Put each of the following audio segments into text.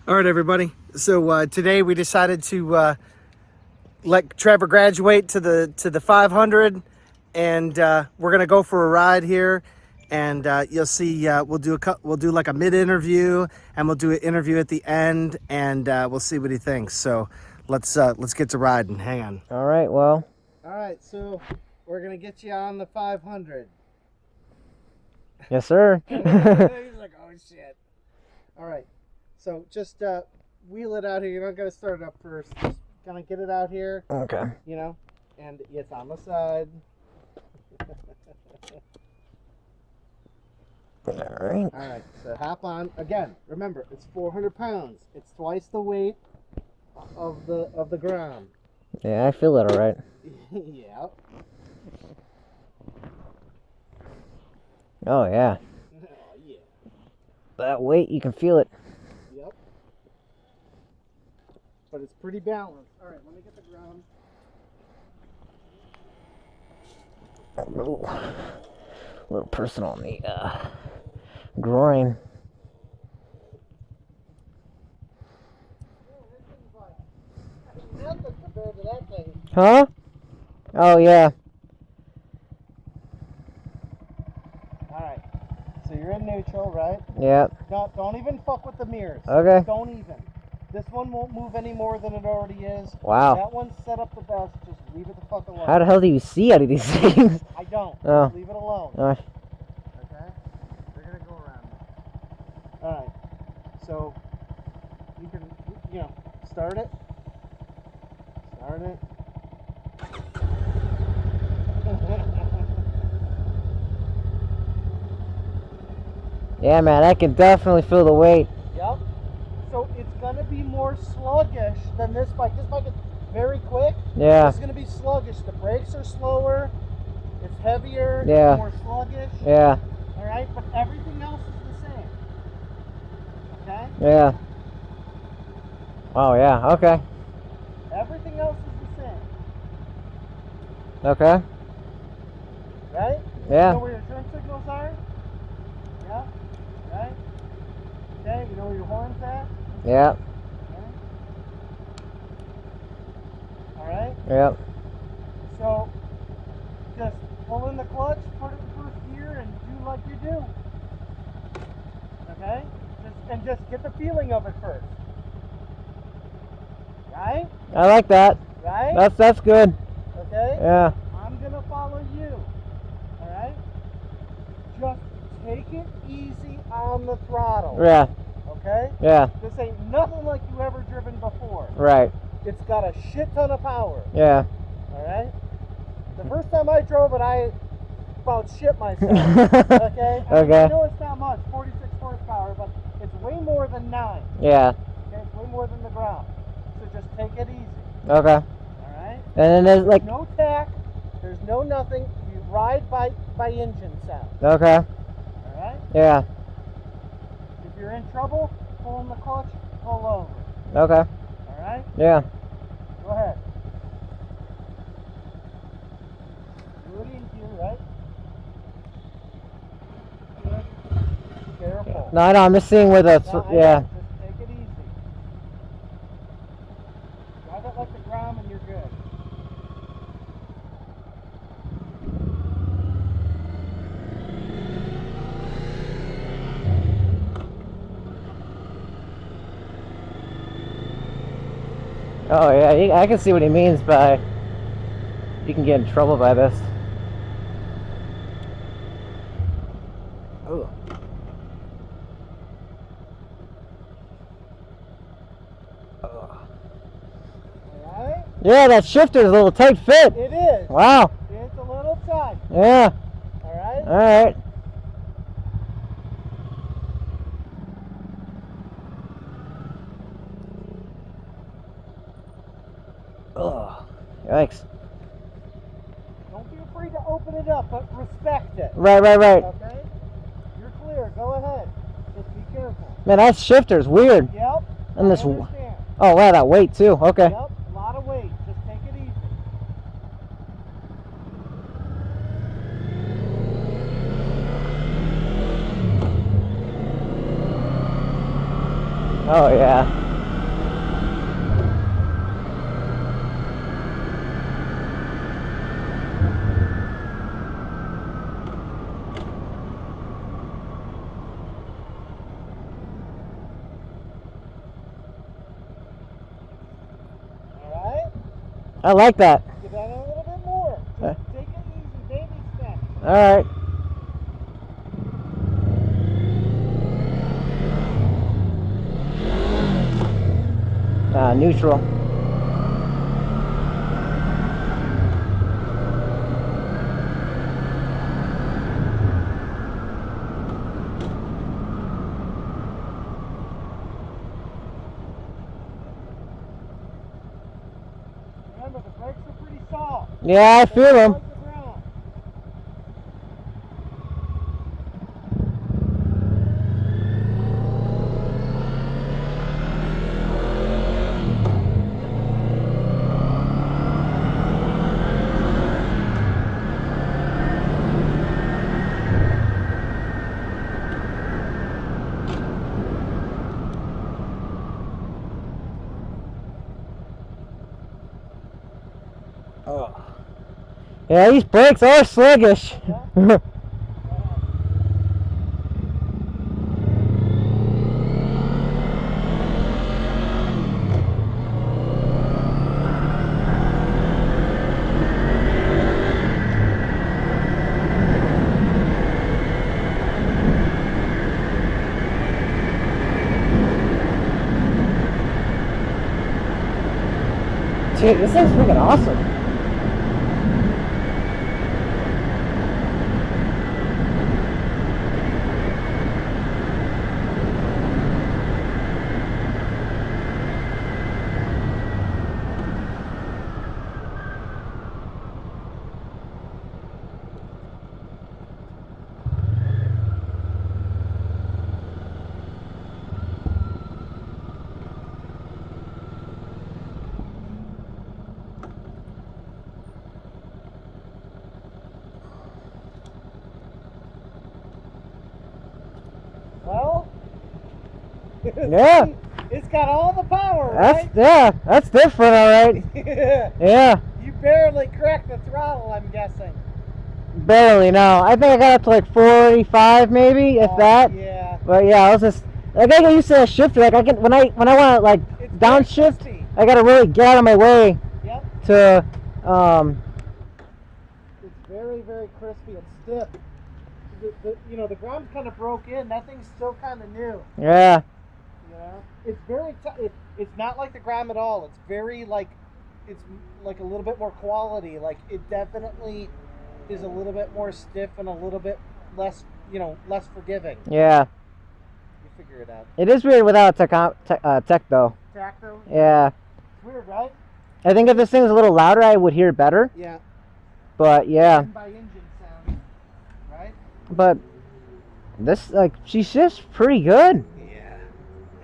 All right, everybody. So today we decided to let Trevor graduate to the 500, and we're gonna go for a ride here. And you'll see, we'll do like a mid interview, and we'll do an interview at the end, and we'll see what he thinks. So let's get to riding. Hang on. All right. Well. All right. So we're gonna get you on the 500. Yes, sir. He's like, oh shit. All right. So just wheel it out here. You're not gonna start it up first. Just kind of get it out here. Okay. You know, and it's on the side. All right. All right. So hop on again. Remember, it's 400 pounds. It's twice the weight of the Grom. Yeah, I feel it all right. Yeah. Oh yeah. Oh yeah. That weight, you can feel it. Yep. But it's pretty balanced. All right. Let me get the Grom. A little personal on the groin. Nothing compared to that thing. Huh? Oh yeah. Alright, so you're in neutral, right? Yep. Don't even fuck with the mirrors. Okay. Don't even. This one won't move any more than it already is. Wow. That one's set up the best. Just leave it the fuck alone. How the hell do you see out of these things? I don't. Oh. Just leave it alone. Gosh. Okay? We're gonna go around. Alright. So you can, start it. Start it. Yeah, man, I can definitely feel the weight. Yep. So it's gonna be more sluggish than this bike. This bike is very quick. Yeah. It's gonna be sluggish. The brakes are slower. It's heavier. Yeah. It's more sluggish. Yeah. All right, but everything else is the same. Okay. Yeah. Oh yeah. Okay. Everything else is the same. Okay. Right? Yeah. You know where your turn signals are? Yeah. Right. Okay. You know where your horn's at? Yeah. Okay. All right. Yep. So just pull in the clutch, put it in first gear, and do like you do. Okay? Just get the feeling of it first. Right? I like that. Right? That's good. Okay? Yeah. I'm gonna follow you. Alright? Just take it easy on the throttle. Yeah. Okay? Yeah. This ain't nothing like you ever driven before. Right. It's got a shit ton of power. Yeah. Alright? The first time I drove it, I about shit myself. Okay? Okay. I know it's not much, 46 horsepower, but it's way more than 9. Yeah. Okay? It's way more than the ground. So just take it easy. Okay. Alright? And then there's like. No tack. There's no nothing. You ride by engine sound. Okay. Alright? Yeah. If you're in trouble, pull in the clutch, pull over. Okay. Alright? Yeah. Go ahead. Do it easy, right? Good. Careful. No, I'm just seeing where the. No, I Yeah. know. Just take it easy. Drive it like the Grom and you're good. Oh yeah, I can see what he means by you can get in trouble by this. Ooh. Alright? Yeah, that shifter's a little tight fit. It is. Wow. It's a little tight. Yeah. Alright? All right. Oh, yikes. Don't be afraid to open it up, but respect it. Right. Okay? You're clear. Go ahead. Just be careful. Man, that shifter's weird. Yep. And this. I understand. Oh wow, that weight too. Okay. Yep. A lot of weight. Just take it easy. Oh yeah. All right. I like that. Get down a little bit more. Just take it easy, baby steps. All right. Neutral. Remember, the brakes are pretty soft. Yeah, I feel them. Like the ground. Oh. Yeah, these brakes are sluggish. Yeah. Dude, this thing's freaking awesome. Well, Yeah. It's got all the power, That's right? yeah, that's different, all right. Yeah. Yeah, You barely cracked the throttle, I'm guessing. barely. No, I think I got up to like 45, maybe, if Oh, that. Yeah. But yeah, I was just like I get used to that shifter. Like I can when I want to like It's very downshift, crispy. I gotta really get out of my way Yep. to It's very, very crispy and stiff. The Grom's kind of broke in. That thing's still kind of new. yeah. You know, it's very. It's not like the Grom at all. It's very it's like a little bit more quality. Like it definitely is a little bit more stiff and a little bit less. Less forgiving. Yeah. You figure it out. It is weird without tech though. Tacto. Yeah. It's weird, right? I think if this thing was a little louder, I would hear it better. Yeah. But yeah. By engine sound, right? But this she shifts pretty good. Yeah,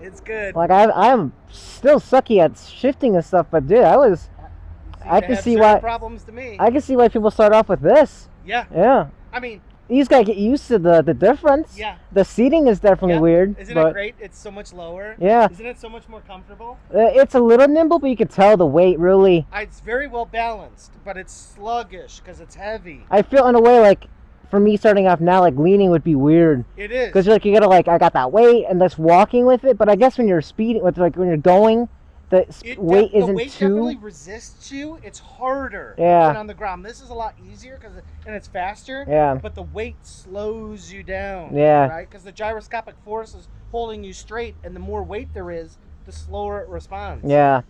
it's good. Like I'm still sucky at shifting and stuff, but dude, I can see why problems to me. I can see why people start off with this. Yeah. Yeah. I mean, You just gotta get used to the difference. Yeah. The seating is definitely weird. Isn't but it great? It's so much lower. Yeah. Isn't it so much more comfortable? It's a little nimble, but you can tell the weight really. It's very well balanced, but it's sluggish because it's heavy. I feel in a way like, for me starting off now, like leaning would be weird. It is. Because you gotta I got that weight and that's walking with it. But I guess when you're speeding, when you're going, the weight isn't the weight too. definitely resists you. It's harder Yeah. than on the ground. This is a lot easier and it's faster. Yeah. But the weight slows you down. Yeah. Right? Because the gyroscopic force is holding you straight, and the more weight there is, the slower it responds. Yeah.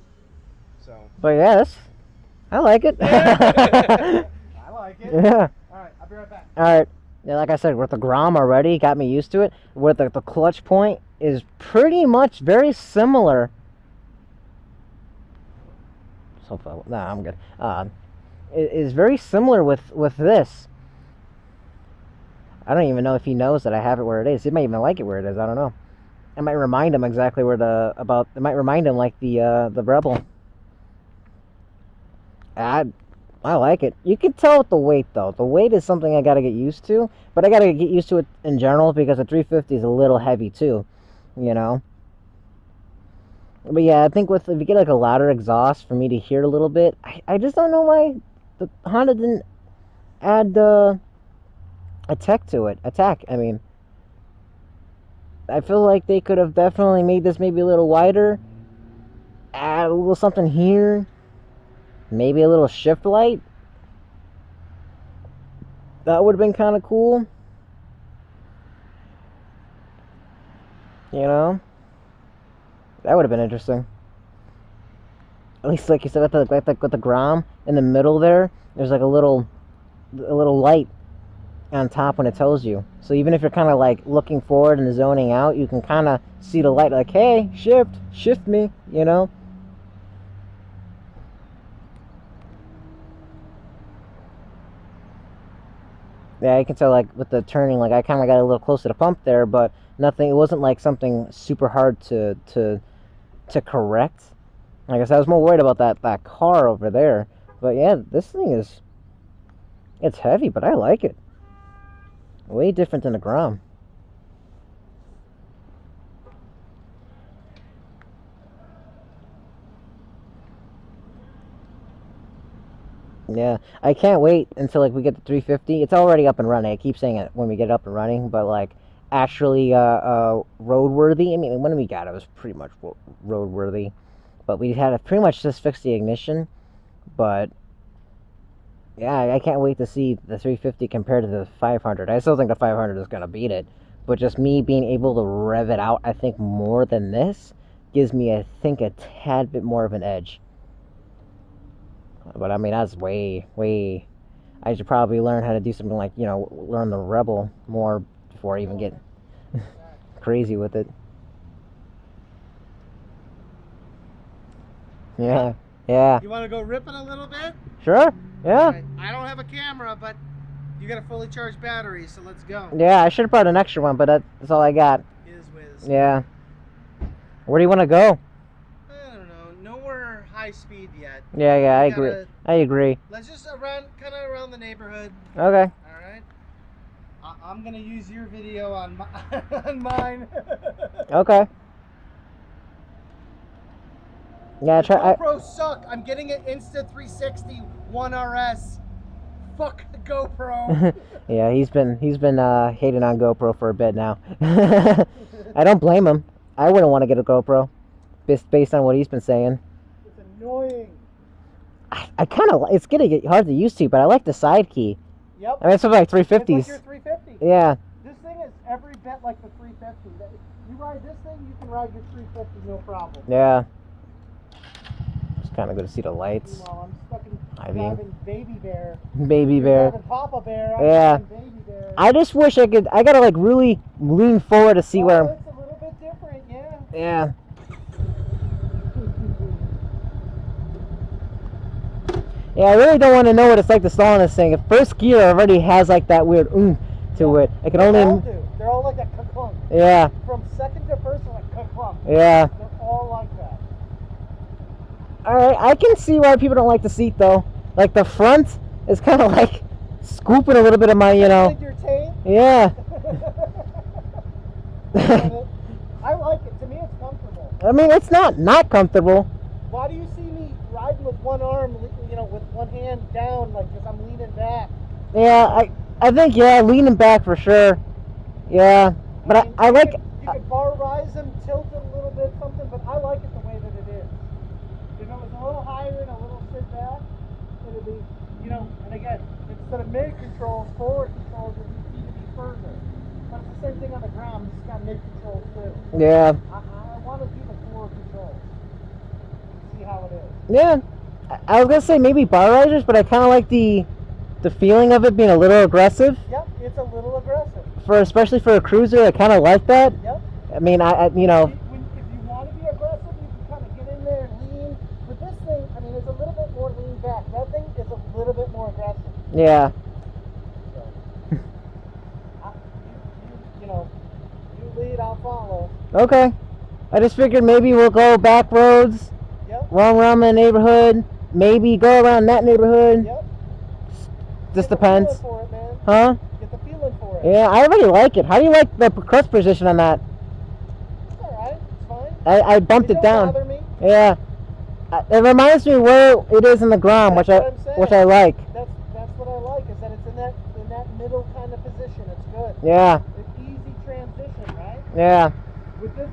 So. But yeah, I like it. I like it. Yeah. All right, I'll be right back. All right. Yeah, like I said, with the Grom already, got me used to it. With the clutch point is pretty much very similar. So far, nah, I'm good. It is very similar with this. I don't even know if he knows that I have it where it is. He might even like it where it is. I don't know. It might remind him exactly where it might remind him like the Rebel. I like it. You can tell with the weight though. The weight is something I gotta get used to, but I gotta get used to it in general because the 350 is a little heavy too, you know. But yeah, I think if you get like a louder exhaust for me to hear a little bit, I just don't know why the Honda didn't add attack to it. Attack. I mean, I feel like they could have definitely made this maybe a little wider, add a little something here, maybe a little shift light. That would have been kind of cool. You know, that would have been interesting. At least, like you said, with the Grom in the middle there, there's like a little light on top when it tells you. So even if you're kind of like looking forward and zoning out, you can kind of see the light, like, hey, shift me, you know. Yeah, you can tell, like, with the turning, like, I kind of got a little close to the pump there, but nothing, it wasn't like something super hard to correct. Like I said, I was more worried about that car over there. But yeah, this thing is, it's heavy, but I like it. Way different than the Grom. Yeah, I can't wait until like we get to 350. It's already up and running. I keep saying it when we get it up and running, but like actually roadworthy. I mean, when we got it was pretty much roadworthy, but we had to pretty much just fix the ignition. But yeah, I can't wait to see the 350 compared to the 500. I still think the 500 is gonna beat it, but just me being able to rev it out, I think more than this gives me, I think, a tad bit more of an edge. But I mean, that's way. I should probably learn how to do something like, you know, learn the Rebel more before I even get crazy with it. Yeah, yeah. You want to go ripping a little bit? Sure. Yeah. Right. I don't have a camera, but you got a fully charged battery, so let's go. Yeah, I should have brought an extra one, but that's all I got. Is whiz. Yeah. Where do you want to go? I don't know. Nowhere high speed yet. Yeah, I agree. I agree. Let's just kind of around the neighborhood. Okay. All right. I'm gonna use your video on on mine. Okay. Yeah, GoPros suck. I'm getting an Insta360 One RS. Fuck the GoPro. Yeah, he's been hating on GoPro for a bit now. I don't blame him. I wouldn't want to get a GoPro, based on what he's been saying. It's annoying. I kind of, it's gonna get hard to use to, but I like the side key. Yep. I mean, it's something like 350s. It's like your 350. Yeah. This thing is every bit like the 350. You ride this thing, you can ride your 350 no problem. Yeah. It's kind of good to see the lights. Meanwhile, I'm stuck in driving Baby Bear. Baby Bear. Driving Papa Bear. I'm Yeah. Baby Bear. I just wish I gotta like really lean forward to see where I'm. It's a little bit different, yeah. Yeah. Yeah, I really don't want to know what it's like to stall on this thing. If first gear already has like that weird to it. I can only. They all do. They're all like a clunk. Yeah. From second to first, they're like clunk. Yeah. They're all like that. Alright, I can see why people don't like the seat though. Like the front is kind of like scooping a little bit of my, you know. Like your tape? Yeah. I like it. To me, it's comfortable. I mean, it's not comfortable. Why do you see me riding with one arm, you know, with one hand down, like, because I'm leaning back? Yeah, I think, yeah, leaning back for sure. Yeah, but I, mean, I like... You could bar rise them, tilt it a little bit, something, but I like it the way that it is. If it was a little higher and a little sit back, it would be, you know, and again, instead of mid controls, forward controls would need to be further. But it's the same thing on the ground, it's got mid controls too. Yeah. I want to do the forward controls. See how it is. Yeah. I was going to say maybe bar risers, but I kind of like the feeling of it being a little aggressive. Yep, it's a little aggressive. Especially for a cruiser, I kind of like that. Yep. I mean, I you know... If you want to be aggressive, you can kind of get in there and lean. With this thing, I mean, it's a little bit more lean back. That thing is a little bit more aggressive. Yeah. So, you know, you lead, I'll follow. Okay. I just figured maybe we'll go back roads, roam around the neighborhood, maybe go around that neighborhood. Yep. Just depends. Get the feeling for it, man. Huh? Get the feeling for it. Yeah, I already like it. How do you like the clutch position on that? It's alright, it's fine. I bumped it down. It doesn't bother me. Yeah. It reminds me where it is in the Grom, which I like. That's what I like, is that it's in that middle kind of position. It's good. Yeah. It's easy transition, right? Yeah. With the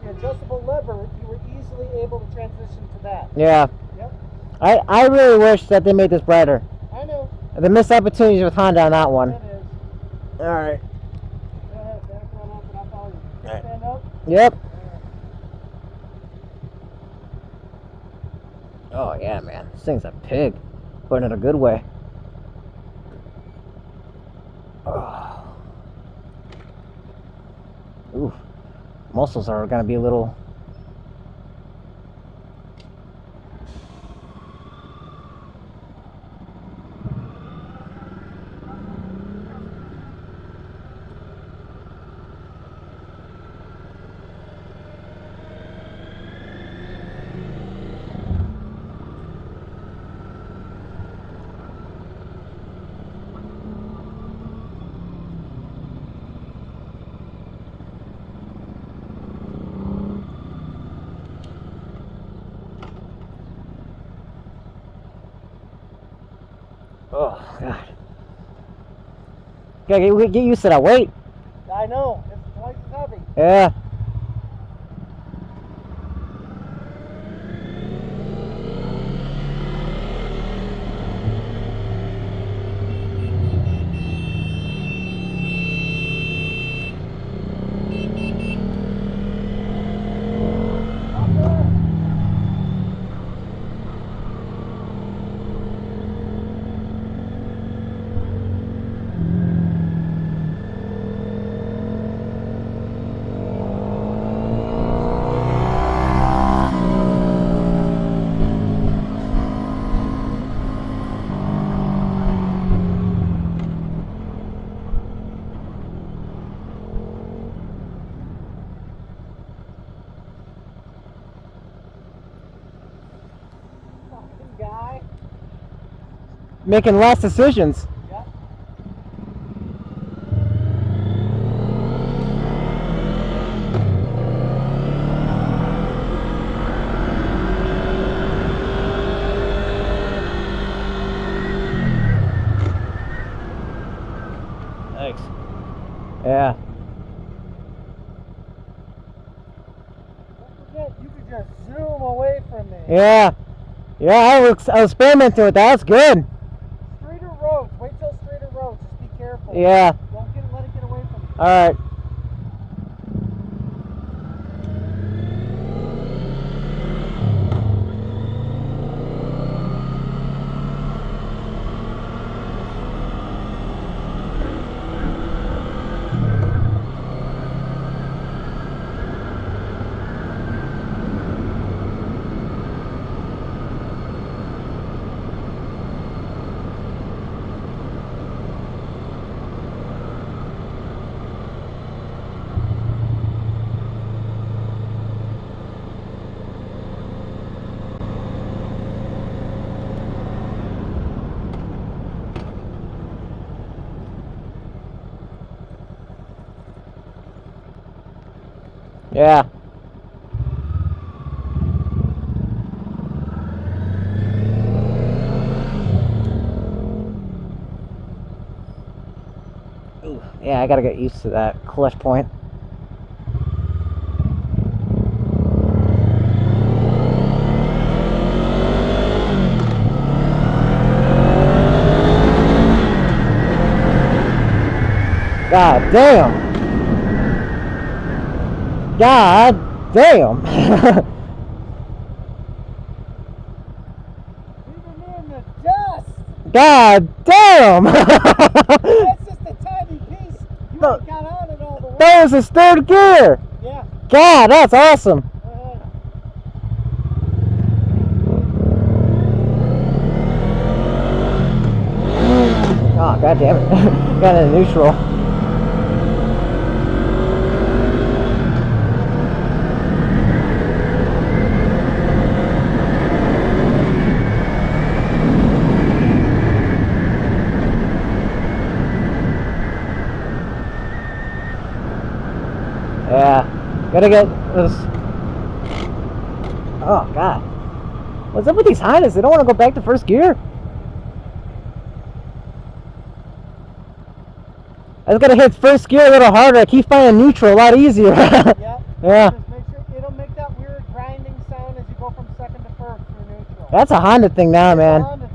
adjustable lever, you were easily able to transition to that. Yeah. Yep. I really wish that they made this brighter. I know. The missed opportunities with Honda on that one. That is. All right. Go ahead, back on up and I'll follow you. All right. Stand up. Yep. Oh yeah, man. This thing's a pig, but in a good way. Oh. Oof. Muscles are gonna be a little. Oh God. Gotta get used to that weight. I know. It's twice as heavy. Yeah. Guy. Making less decisions. Yep. Thanks. Yeah. Don't forget, you could just zoom away from me. Yeah. Yeah, I was experimenting with that. That's good. Straighter roads. Wait till straighter roads. Just be careful. Yeah. Don't let it get away from you. All right. Yeah. Ooh, yeah, I gotta get used to that clutch point. God damn. God damn. Leaving me in the dust. God damn. That's just a tiny piece. You No. ain't got on it all the way. That was his third gear. Yeah. God, that's awesome. Oh, god damn it. Got in neutral. Yeah, gotta get this. Oh, God. What's up with these Hondas? They don't want to go back to first gear. I just got to hit first gear a little harder. I keep finding neutral a lot easier. Yep. Yeah. Just make sure it'll make that weird grinding sound as you go from second to first through neutral. That's a Honda thing now, It's man. a Honda thing.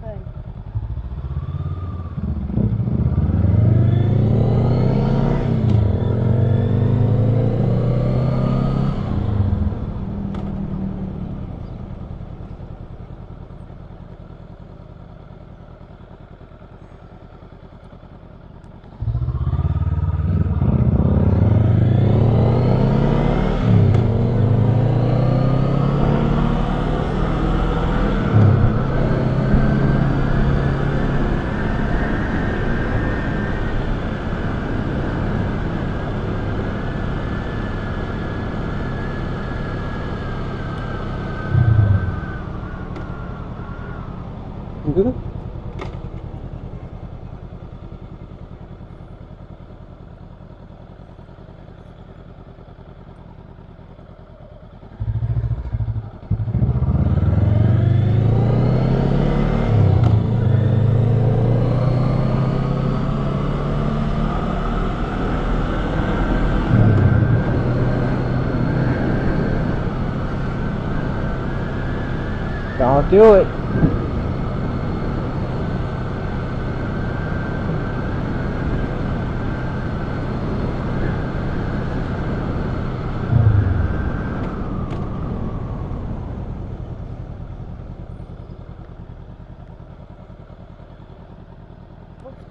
Don't do it.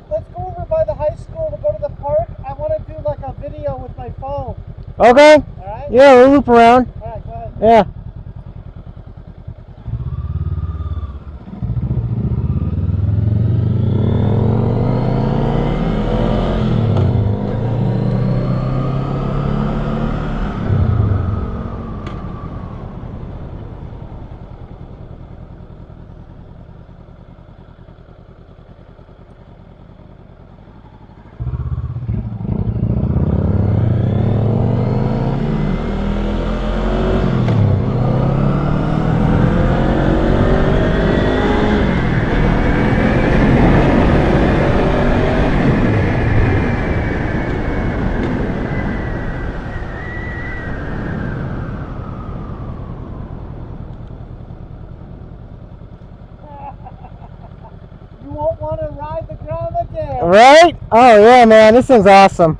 Let's go over by the high school. We'll go to the park. I want to do like a video with my phone. Okay. All right? Yeah, we'll loop around. All right, go ahead. Yeah. You won't want to ride the Grom again. Right? Oh, yeah, man. This thing's awesome.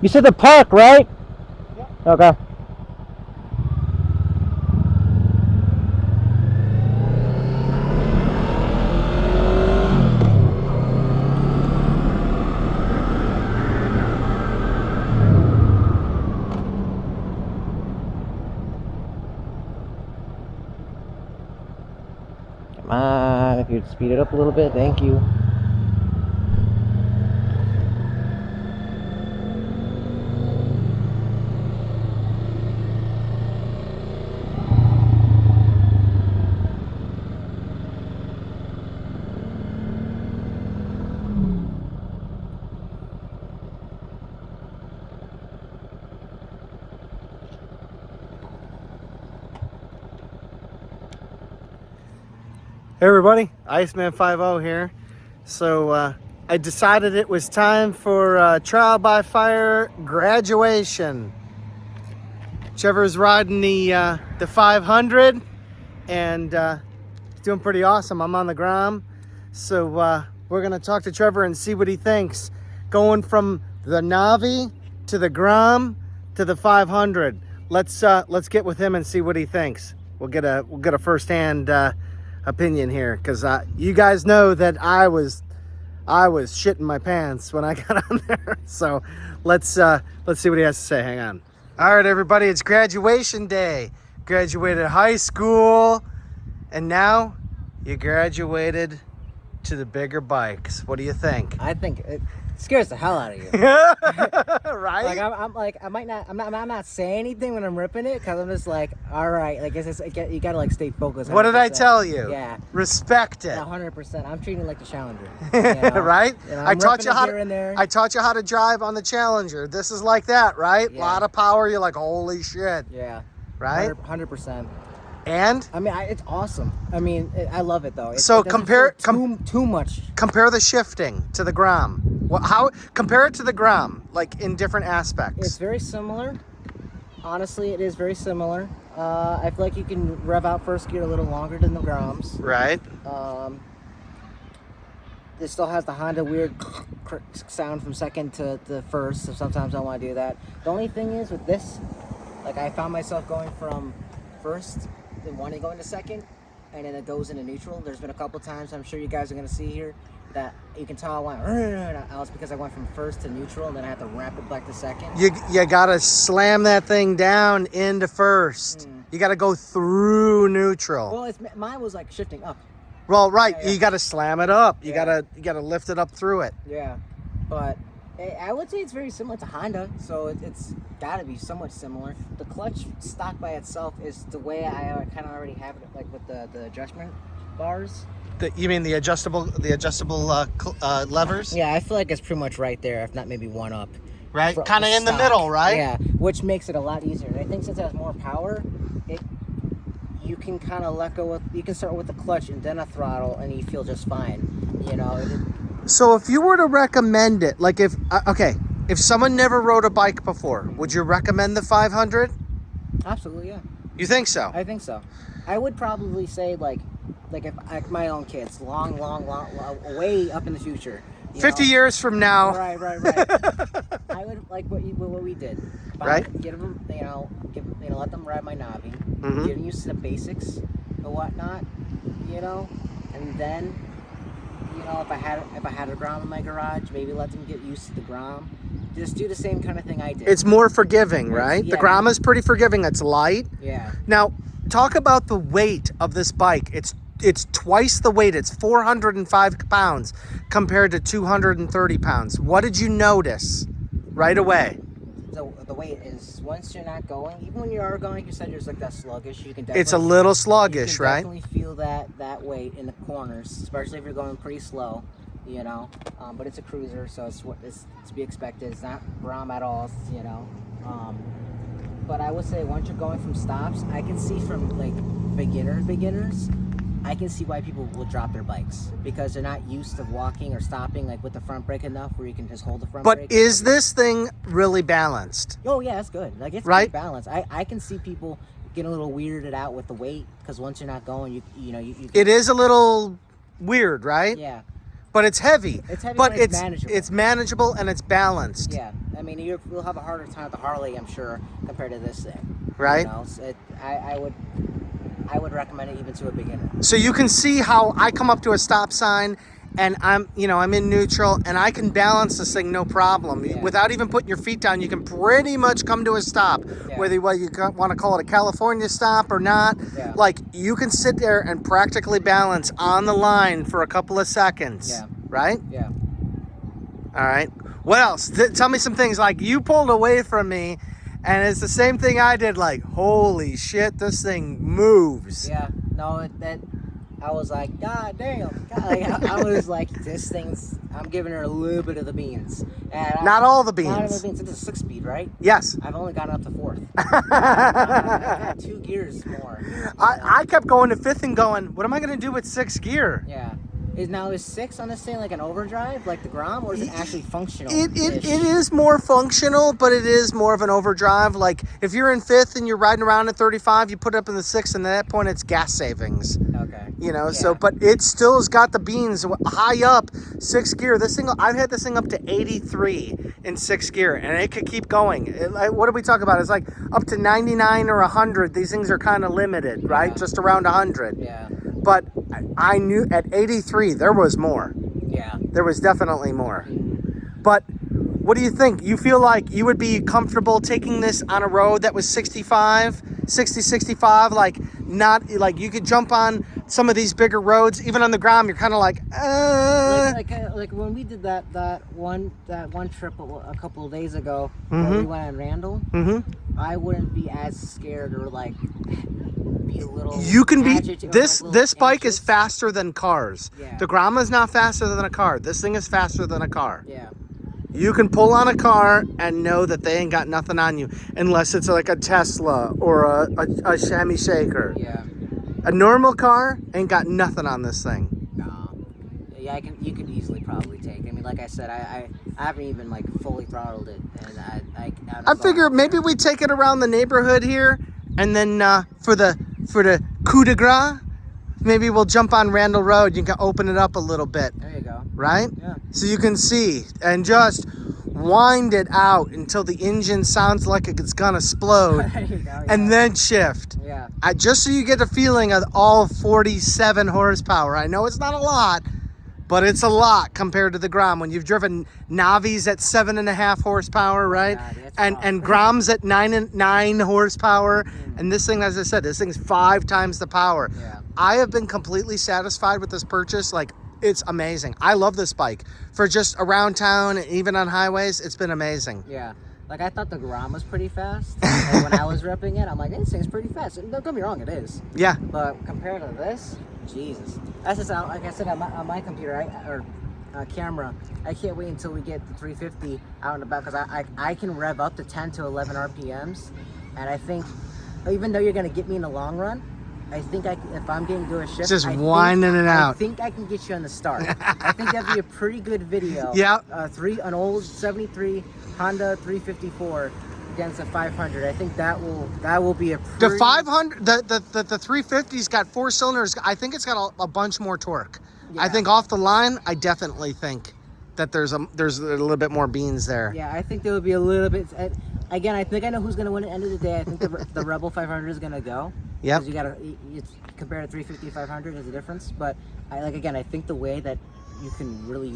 You said the park, right? Yep. Okay. Come on, if you'd speed it up a little bit, thank you. Hey everybody, Iceman 50 here. So I decided it was time for trial by fire graduation. Trevor's riding the 500 and he's doing pretty awesome. I'm on the Grom, so we're gonna talk to Trevor and see what he thinks. Going from the Navi to the Grom to the 500. Let's get with him and see what he thinks. We'll get a first-hand opinion here, because you guys know that I was shitting my pants when I got on there. So let's see what he has to say. Hang on. All right, everybody, it's graduation day. Graduated high school, and now you graduated to the bigger bikes. What do you think? I think it scares the hell out of you. Right? Like I'm not saying anything when I'm ripping it, because I'm just like, all right, like you gotta like stay focused. 100%. What did I tell you? Yeah. Respect it. 100%. I'm treating it like the Challenger. You know? Right? You know, I taught you how to. I taught you how to drive on the Challenger. This is like that, right? A Yeah. lot of power. You're like, holy shit. Yeah. Right? 100%. And I mean, it's awesome. I mean, I love it though. So it doesn't compare feel too much. compare the shifting to the Grom. How compare it to the Grom, like in different aspects? It's very similar. Honestly, it is very similar. I feel like you can rev out first gear a little longer than the Groms. Right. It still has the Honda weird sound from second to first, so sometimes I want to do that. The only thing is with this, like I found myself going from first, then wanting to go into second, and then it goes into neutral. There's been a couple times, I'm sure you guys are going to see here, that you can tell I went, it's because I went from first to neutral, and then I had to ramp it back to second. You gotta slam that thing down into first. You gotta go through neutral. Well, mine was like shifting up. Well, right. Yeah. You gotta slam it up. You Yeah. gotta lift it up through it. Yeah, but I would say it's very similar to Honda, so it's got to be somewhat similar. The clutch stock by itself is the way I kind of already have it, like with the adjustment bars. You mean the adjustable levers? Yeah, I feel like it's pretty much right there, if not maybe one up. Right, kind of in the middle, right? Yeah, which makes it a lot easier. And I think since it has more power, you can kind of let go with. You can start with the clutch and then a throttle, and you feel just fine. You know. So if you were to recommend it, like if someone never rode a bike before, would you recommend the 500? Absolutely, yeah. You think so? I think so. I would probably say like if my own kids, long, way up in the future. 50 years from now. Right. I would like what we did. Right. Get them, let them ride my Navi. Get them used to the basics and whatnot, and then. If I had a Grom in my garage, maybe let them get used to the Grom. Just do the same kind of thing I did. It's more forgiving, right? Yeah. The Grom is pretty forgiving. It's light. Yeah. Now, talk about the weight of this bike. It's twice the weight. It's 405 pounds compared to 230 pounds. What did you notice right away? The weight is, once you're not going, even when you are going, like you said, you're like that sluggish. You can definitely. It's a little sluggish, you can right? Definitely feel that weight in the corners, especially if you're going pretty slow. But it's a cruiser, so it's to be expected. It's not Grom at all, But I would say once you're going from stops, I can see from like beginners, I can see why people will drop their bikes, because they're not used to walking or stopping like with the front brake enough where you can just hold the front brake. But is this thing really balanced? Oh yeah, it's good. Like it's right? Pretty balanced. I can see people getting a little weirded out with the weight, because once you're not going, you it is a little weird, right? Yeah. but it's heavy. It's heavy, but but it's manageable. It's manageable and it's balanced. Yeah, I mean, you'll have a harder time with the Harley, I'm sure, compared to this thing. Right. You know? So I would recommend it even to a beginner. So you can see how I come up to a stop sign and I'm in neutral and I can balance this thing no problem. Yeah. Without even putting your feet down, you can pretty much come to a stop. Yeah. Whether you want to call it a California stop or not. Yeah. Like, you can sit there and practically balance on the line for a couple of seconds. Yeah. Right? Yeah. All right. What else? Tell me some things. Like, you pulled away from me and it's the same thing I did. Like, holy shit, this thing moves. Yeah. No, I was like, God damn. I was like, I'm giving her a little bit of the beans. And Not all the beans. Not all the beans. It's a 6-speed, right? Yes. I've only gotten up to 4th. I've got 2 gears more. I kept going to 5th and going, what am I going to do with 6th gear? Yeah. Is 6 on this thing like an overdrive, like the Grom, or is it actually functional? It is more functional, but it is more of an overdrive. Like, if you're in 5th and you're riding around at 35, you put it up in the 6th, and at that point it's gas savings. Okay. So, but it still has got the beans high up, 6th gear. This thing, I've had this thing up to 83 in 6th gear, and it could keep going. What did we talk about? It's like up to 99 or 100. These things are kind of limited, right? Yeah. Just around 100. Yeah. But I knew at 83 there was more. Yeah. There was definitely more. But what do you think? You feel like you would be comfortable taking this on a road that was 65, like, not like you could jump on some of these bigger roads, even on the ground, you're kind of like, Like when we did that one trip a couple of days ago, where we went on Randall, I wouldn't be as scared or like be a little. You can be agitated, this bike is anxious. faster than cars. Yeah. The Grom is not faster than a car. This thing is faster than a car. Yeah. You can pull on a car and know that they ain't got nothing on you, unless it's like a Tesla or a Chevy Shaker. Yeah. A normal car ain't got nothing on this thing. No. Yeah, you could easily probably take. I mean, like I said, I haven't even like fully throttled it, and I figure maybe we take it around the neighborhood here, and then for the coup de grace, maybe we'll jump on Randall Road. You can open it up a little bit. There you go. Right? Yeah. So you can see and just wind it out until the engine sounds like it's gonna explode. There you go. Yeah. And then shift. Yeah. Just so you get a feeling of all 47 horsepower. I know it's not a lot, but it's a lot compared to the Grom. When you've driven Navis at 7.5 horsepower, right? God, that's and Groms at 9 horsepower. And this thing, as I said, this thing's 5 times the power. Yeah. I have been completely satisfied with this purchase. Like, it's amazing. I love this bike. For just around town, and even on highways, it's been amazing. Yeah. Like, I thought the Grom was pretty fast. And when I was repping it, I'm like, this thing's pretty fast. And don't get me wrong, it is. Yeah. But compared to this, Jesus. That's just, like I said, on my computer, camera, I can't wait until we get the 350 out and about, because I can rev up to 10 to 11 RPMs. And I think, even though you're going to get me in the long run, I think if I'm getting to a shift, just winding it out. I think I can get you on the start. I think that'd be a pretty good video. Yeah. An old 73 Honda 354 against a 500. I think that will be a pretty... The 500, the 350's got 4 cylinders. I think it's got a bunch more torque. Yeah. I think off the line, I definitely think that there's a little bit more beans there. Yeah, I think there would be a little bit. Again, I think I know who's going to win at the end of the day. I think the Rebel 500 is going to go. Yep. Because you got to compare to 350 500 is a difference. But I think the way that you can really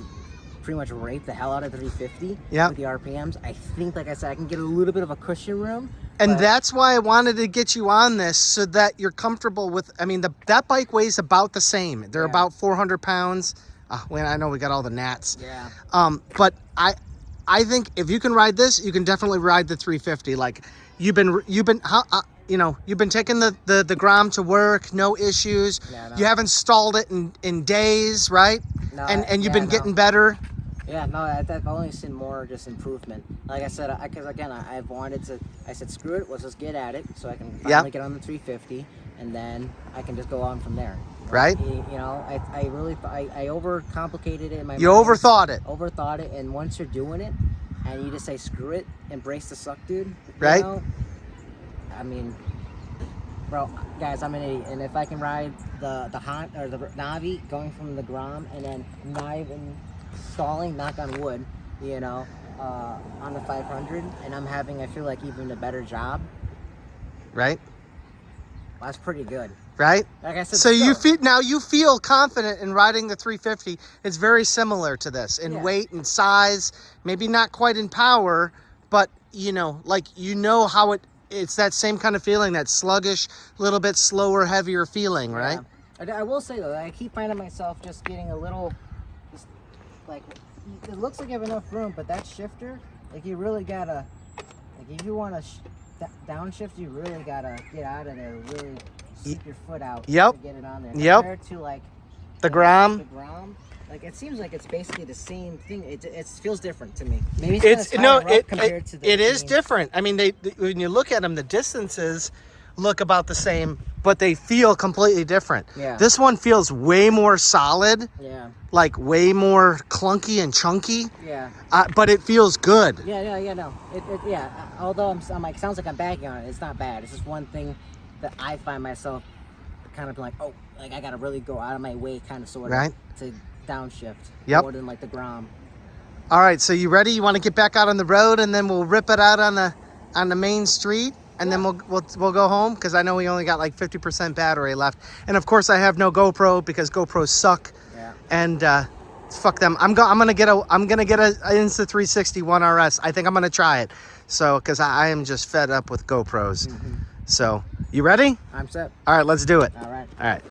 pretty much rape the hell out of the 350 with the RPMs. I think, like I said, I can get a little bit of a cushion room. And that's why I wanted to get you on this, so that you're comfortable with. I mean, that bike weighs about the same. They're about 400 pounds. I know we got all the gnats. Yeah. But I think if you can ride this, you can definitely ride the 350. Like, you've been taking the Grom to work, no issues. Yeah, no. You haven't stalled it in days, right? No, and you've been getting better. Yeah, no, I've only seen more just improvement. Like I said, because again, I said, screw it, let's just get at it, so I can finally get on the 350, and then I can just go on from there. Right. I really I overcomplicated it in my mind. You overthought it. Overthought it, and once you're doing it, and you just say, screw it, embrace the suck, dude. Right. I mean, Bro, guys, I'm an idiot, and if I can ride the Hunt or the Navi going from the Grom and then not even stalling, knock on wood, you know, on the 500, and I'm having, I feel like, even a better job. Right? That's pretty good. Right? Like I said, so you feel confident in riding the 350. It's very similar to this in weight and size, maybe not quite in power, but you know, like how it's that same kind of feeling, that sluggish, little bit slower, heavier feeling, right? Yeah. I will say though, I keep finding myself just getting a little, just like, it looks like you have enough room, but that shifter, like you really gotta, like if you want to downshift, you really gotta get out of there, really stick your foot out to get it on there. Compared to like the Grom. The Grom, like it seems like it's basically the same thing. It feels different to me. Maybe it is different. I mean, when you look at them, the distances look about the same, but they feel completely different. Yeah. This one feels way more solid. Yeah. Like way more clunky and chunky. Yeah. But it feels good. No. Although I'm like, sounds like I'm bagging on it. It's not bad. It's just one thing that I find myself kind of like, oh, like I gotta really go out of my way, kind of sort of, to downshift more than like the Grom. All right, so you ready? You want to get back out on the road, and then we'll rip it out on the main street, and then we'll go home, because I know we only got like 50% battery left, and of course I have no GoPro because GoPros suck. Yeah. And fuck them. I'm gonna get a Insta360 One RS. I think I'm gonna try it. So, because I am just fed up with GoPros. So, you ready? I'm set. All right, let's do it. All right. All right.